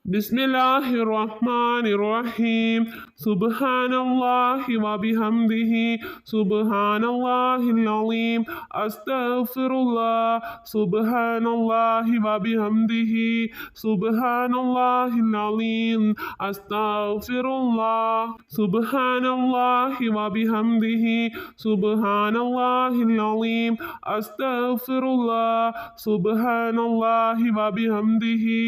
बिस्मिल्लाहिर्रहमानिर्रहीम सुब्हानल्लाहि व बिहम्दिही सुब्हानल्लाहिल अज़ीम अस्तगफिरुल्लाह सुब्हानल्लाहि व बिहम्दिही सुब्हानल्लाहिल अज़ीम अस्तगफिरुल्लाह सुब्हानल्लाहि व बिहम्दिही सुब्हानल्लाहिल अज़ीम अस्तगफिरुल्लाह सुब्हानल्लाहि व बिहम्दिही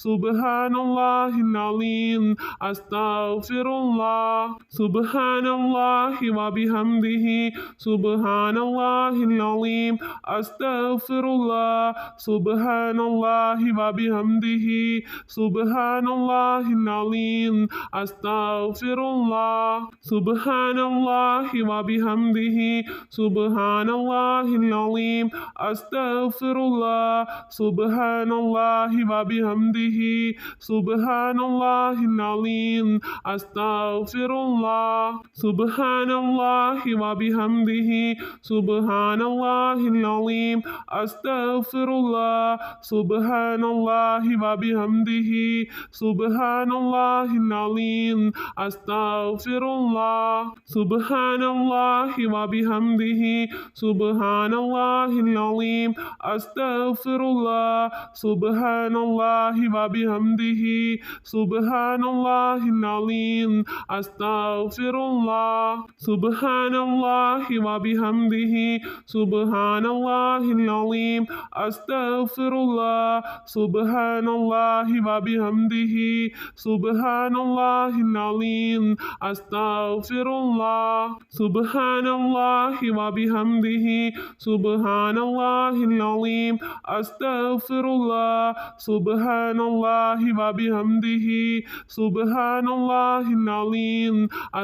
सुब्हानल्लाहिल अज़ीम अस्तगफिरुल्लाह सुब्हानल्लाहि व बिहम्दिही सुब्हानल्लाहिल अज़ीम अस्तगफिरुल्लाह सुब्हानल्लाहि व बिहम्दिही सुब्हानल्लाहिल अज़ीम अस्तगफिरुल्लाह सुब्हानल्लाहि व बिहम्दिही सुब्हानल्लाहिल अज़ीम अस्तगफिरुल्लाह सुब्हानल्लाहि व बिहम्दिही सुब्हानल्लाहिल अज़ीम अस्तगफिरुल्लाह सुब्हानल्लाहि व बिहम्दिही सुब्हानल्लाहिल अज़ीम अस्तगफिरुल्लाह सुब्हानल्लाहि व बिहम्दिही सुब्हानल्लाहिल अज़ीम अस्तगफिरुल्लाह सुब्हानल्लाहि व बिहम्दिही सुब्हानल्लाहिल अज़ीम अस्तगफिरुल्लाह सुब्हानल्लाहि व बिहम्दिही सुब्हानल्लाहिल अज़ीम अस्तगफिरुल्लाह सुब्हानल्लाहि व बिहम्दिही सुब्हानल्लाहिल अज़ीम अस्तगफिरुल्लाह सुब्हानल्लाहि व बिहम्दिही सुब्हानल्लाहिल अज़ीम अस्तगफिरुल्लाह सुब्हानल्लाहि व बिहम्दिही सुब्हानल्लाहिल अज़ीम अस्तगफिरुल्लाह सुब्हानल्लाहि व बिहम्दिही सुब्हानल्लाहिल अज़ीम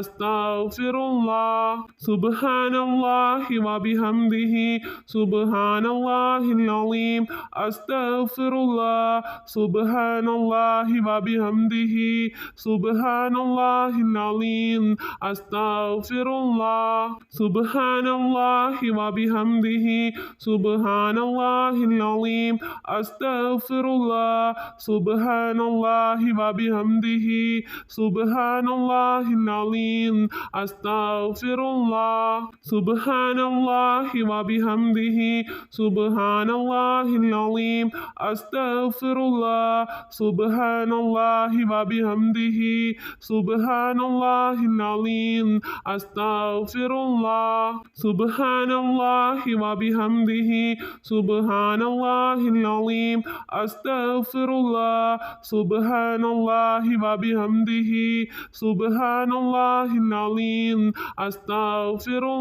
अस्तगफिरुल्लाह सुब्हानल्लाहि व बिहम्दिही सुब्हानल्लाहिल अज़ीम अस्तगफिरुल्लाह सुब्हानल्लाहि व बिहम्दिही सुब्हानल्लाहिल अज़ीम अस्तगफिरुल्लाह सुब्हानल्लाहि व बिहम्दिही सुब्हानल्लाहिल अज़ीम अस्तगफिरुल्लाह सुब्हानल्लाहि व बिहम्दिही सुब्हानल्लाहिल अज़ीम अस्तगफिरुल्लाह सुब्हानल्लाहि व बिहम्दिही सुब्हानल्लाहिल अज़ीम अस्तगफिरुल्लाह सुब्हानल्लाहि व बिहम्दिही सुब्हानल्लाहिल अज़ीम अस्तगफिरुल्लाह सुब्हानल्लाहि व बिहम्दिही सुब्हानल्लाहिल अज़ीम अस्तगफिरुल्लाह सुब्हानल्लाहि व बिहम्दिही सुब्हानल्लाहिल अज़ीम अस्तगफिरुल्लाह सुब्हानल्लाहि व बिहम्दिही सुब्हानल्लाहिल अज़ीम अस्तगफिरुल्लाह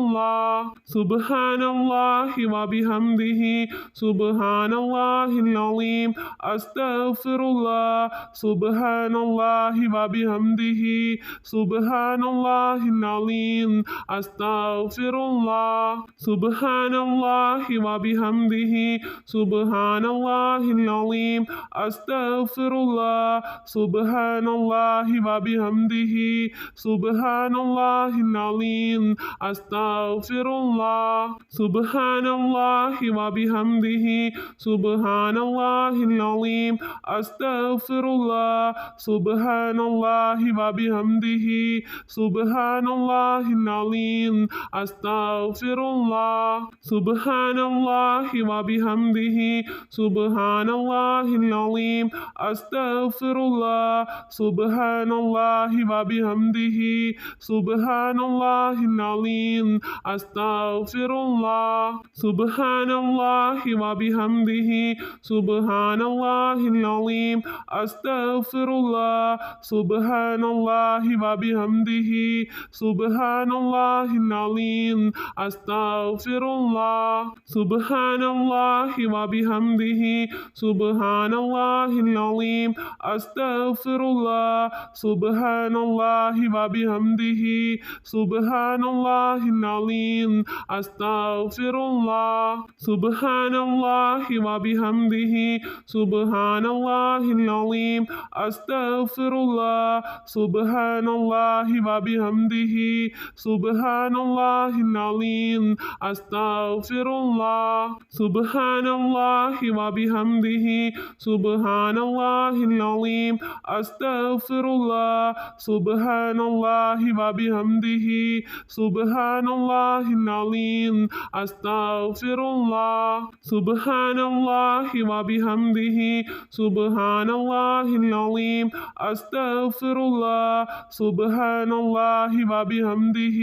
सुब्हानल्लाहि व बिहम्दिही सुब्हानल्लाहिल अज़ीम अस्तगफिरुल्लाह सुब्हानल्लाहि व बिहम्दिही सुब्हानल्लाहिल अज़ीम अस्तगफिरुल्लाह सुब्हानल्लाहि व बिहम्दिही सुब्हानल्लाहिल अज़ीम अस्तगफिरुल्लाह सुब्हानल्लाहि व बिहम्दिही सुब्हानल्लाहिल अज़ीम अस्तगफिरुल्लाह सुब्हानल्लाहि व बिहम्दिही सुब्हानल्लाहिल अज़ीम अस्तगफिरुल्लाह सुब्हानल्लाहि व बिहम्दिही सुब्हानल्लाहिल अज़ीम अस्तगफिरुल्लाह सुब्हानल्लाहि व बिहम्दिही सुब्हानल्लाहिल अज़ीम अस्तगफिरुल्लाह सुब्हानल्लाहि व बिहम्दिही सुब्हानल्लाहिल अज़ीम अस्तगफिरुल्लाह सुब्हानल्लाहि व बिहम्दिही सुब्हानल्लाहिल अज़ीम अस्तगफिरुल्लाह सुब्हानल्लाहि व बिहम्दिही सुब्हानल्लाहिल अज़ीम अस्तगफिरुल्लाह सुब्हानल्लाहि व बिहम्दिही सुब्हानल्लाहिल अज़ीम अस्तगफिरुल्लाह सुब्हानल्लाहि व बिहम्दिही सुब्हानल्लाहिल अज़ीम अस्तगफिरुल्लाह सुब्हानल्लाहि व बिहम्दिही सुब्हानल्लाहिल अज़ीम अस्तगफिरुल्लाह सुब्हानल्लाहि व बिहम्दिही सुब्हानल्लाहिल العظيم أستغفر الله سبحان الله وبحمده سبحان الله العظيم أستغفر الله سبحان الله وبحمده سبحان الله العظيم أستغفر الله سبحان الله وبحمده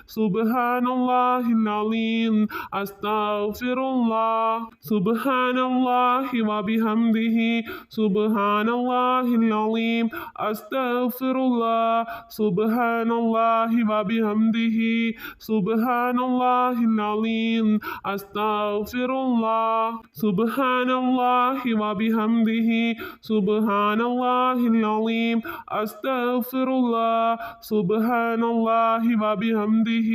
سبحان الله العظيم أستغفر الله سبحان الله وبحمده سبحان الله العظيم أستغفر الله سبحان الله وبحمده سبحان الله العظيم أستغفر الله سبحان الله وبحمده سبحان الله العظيم أستغفر الله سبحان الله وبحمده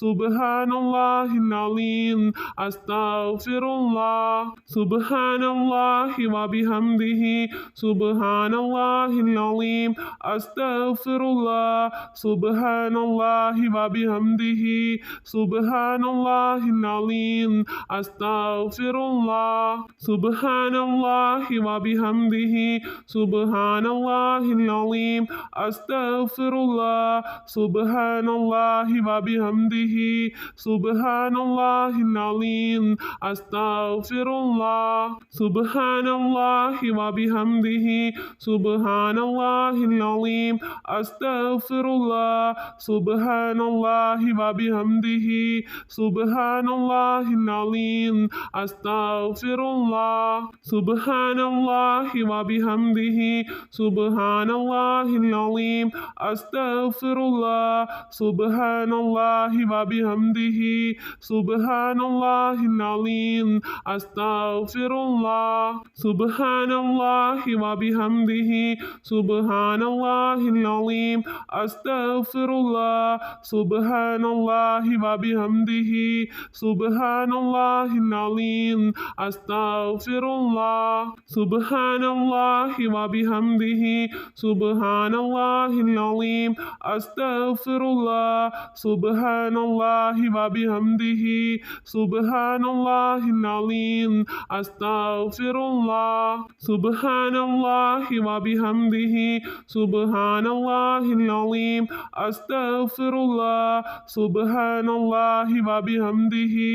سبحان الله العظيم أستغفر الله سبحان الله وبحمده سبحان الله العظيم أستغفر الله سبحان الله وبحمده سبحان الله العظيم أستغفر الله سبحان الله وبحمده سبحان الله العظيم أستغفر الله سبحان الله وبحمده سبحان الله العظيم أستغفر الله سبحان الله وبحمده سبحان الله العظيم أستغفر الله سبحان الله وبحمده سبحان الله العظيم أستغفر الله سبحان الله وبحمده سبحان الله العظيم أستغفر الله سبحان الله وبحمده سبحان الله العظيم أستغفر الله سبحان الله وبحمده سبحان الله العظيم أستغفر الله سبحان الله وبحمده سبحان الله العظيم أستغفر الله سبحان الله وبحمده سبحان الله العظيم أستغفر الله سبحان الله وبحمده سبحان الله العظيم أستغفر الله سبحان الله وبحمده سبحان الله العظيم أستغفر الله سبحان الله وبحمده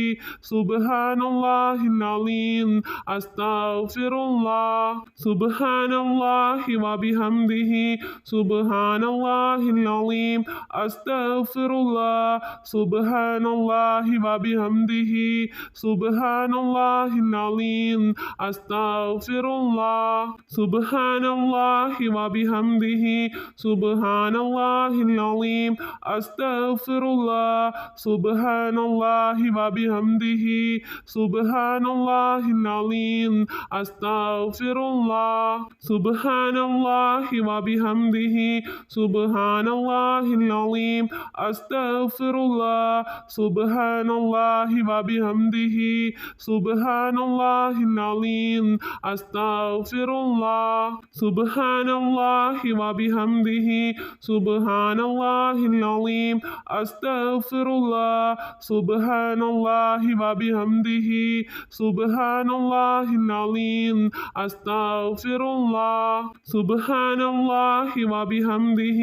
سبحان الله العظيم أستغفر الله سبحان الله وبحمده سبحان الله العظيم أستغفر الله سبحان الله وبحمده سبحان الله العظيم أستغفر الله سبحان الله وبحمده سبحان الله العظيم أستغفر الله سبحان الله وبحمده سبحان الله العظيم أستغفر الله سبحان الله وبحمده سبحان الله العظيم أستغفر الله سبحان الله وبحمده سبحان الله العظيم أستغفر الله سبحان الله وبحمده سبحان الله العظيم أستغفر الله سبحان الله وبحمده سبحان الله العظيم أستغفر الله سبحان الله وبحمده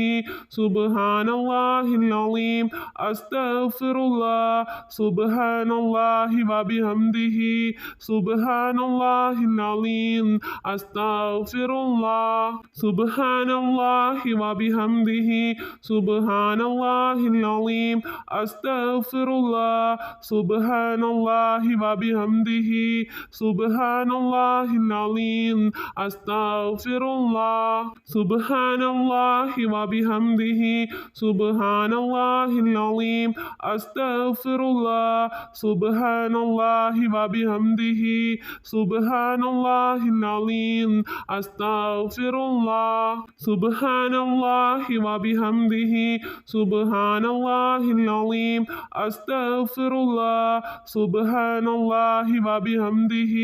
سبحان الله العظيم أستغفر الله سبحان الله وبحمده سبحان الله العظيم أستغفر الله سبحان الله وبحمده سبحان الله العظيم أستغفر الله سبحان الله وبحمده سبحان الله العظيم أستغفر الله سبحان الله وبحمده سبحان الله العظيم أستغفر الله سبحان الله وبحمده سبحان الله العظيم أستغفر الله سبحان الله وبحمده سبحان الله العظيم أستغفر الله سبحان الله وبحمده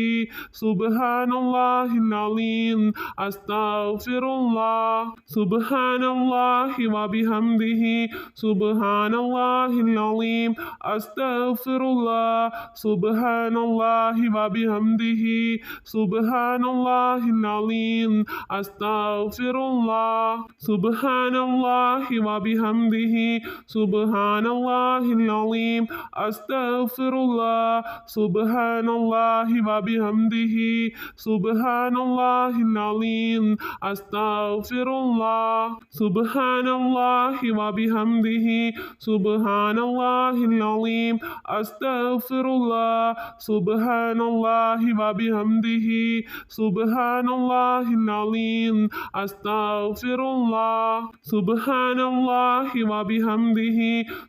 سبحان الله العظيم أستغفر الله سبحان الله وبحمده سبحان الله العظيم أستغفر الله سبحان الله وبحمده سبحان الله العظيم العظيم أستغفر الله سبحان الله وبحمده سبحان الله العظيم أستغفر الله سبحان الله وبحمده سبحان الله العظيم أستغفر الله سبحان الله وبحمده سبحان الله العظيم أستغفر الله سبحان الله وبحمده سبحان الله العظيم أستغفر الله سبحان الله وبحمده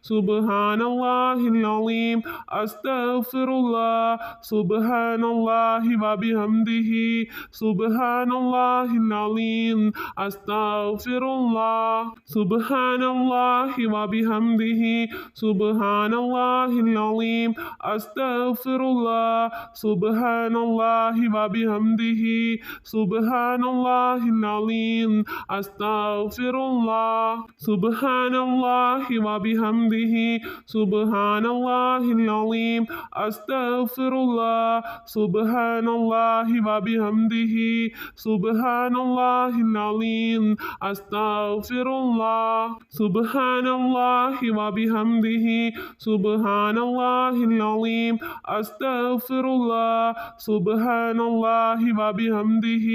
سبحان الله العظيم أستغفر الله سبحان الله وبحمده سبحان الله العظيم أستغفر الله سبحان الله وبحمده سبحان الله العظيم أستغفر الله سبحان الله وبحمده سبحان الله العظيم أستغفر الله سبحان الله وبحمده سبحان الله العظيم أستغفر الله سبحان الله وبحمده سبحان الله العظيم أستغفر الله سبحان الله وبحمده سبحان الله العظيم أستغفر الله سبحان الله وبحمده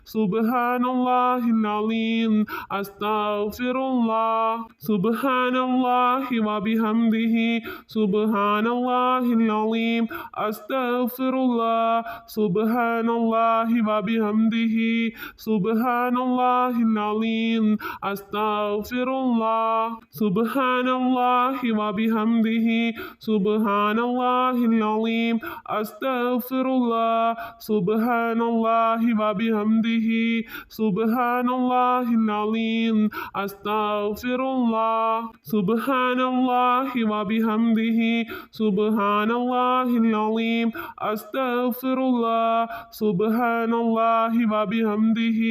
سبحان الله العظيم أستغفر الله سبحان الله وبحمده سبحان الله العظيم أستغفر الله سبحان الله وبحمده سبحان الله العظيم أستغفر الله سبحان الله وبحمده سبحان الله العظيم أستغفر الله سبحان الله وبحمده سبحان الله العظيم أستغفر الله سبحان الله وبحمده سبحان الله العظيم أستغفر الله سبحان الله وبحمده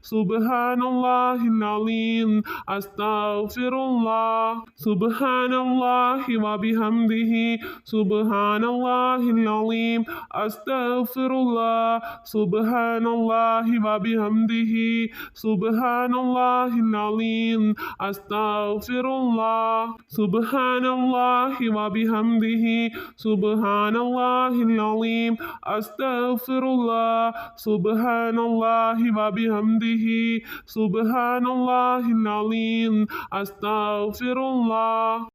سبحان الله العظيم أستغفر الله سبحان الله وبحمده سبحان الله العظيم أستغفر الله سبحان الله وبحمده سبحان الله العظيم أستغفر الله سبحان الله وبحمده سبحان الله العظيم أستغفر الله سبحان الله وبحمده سبحان الله العظيم أستغفر الله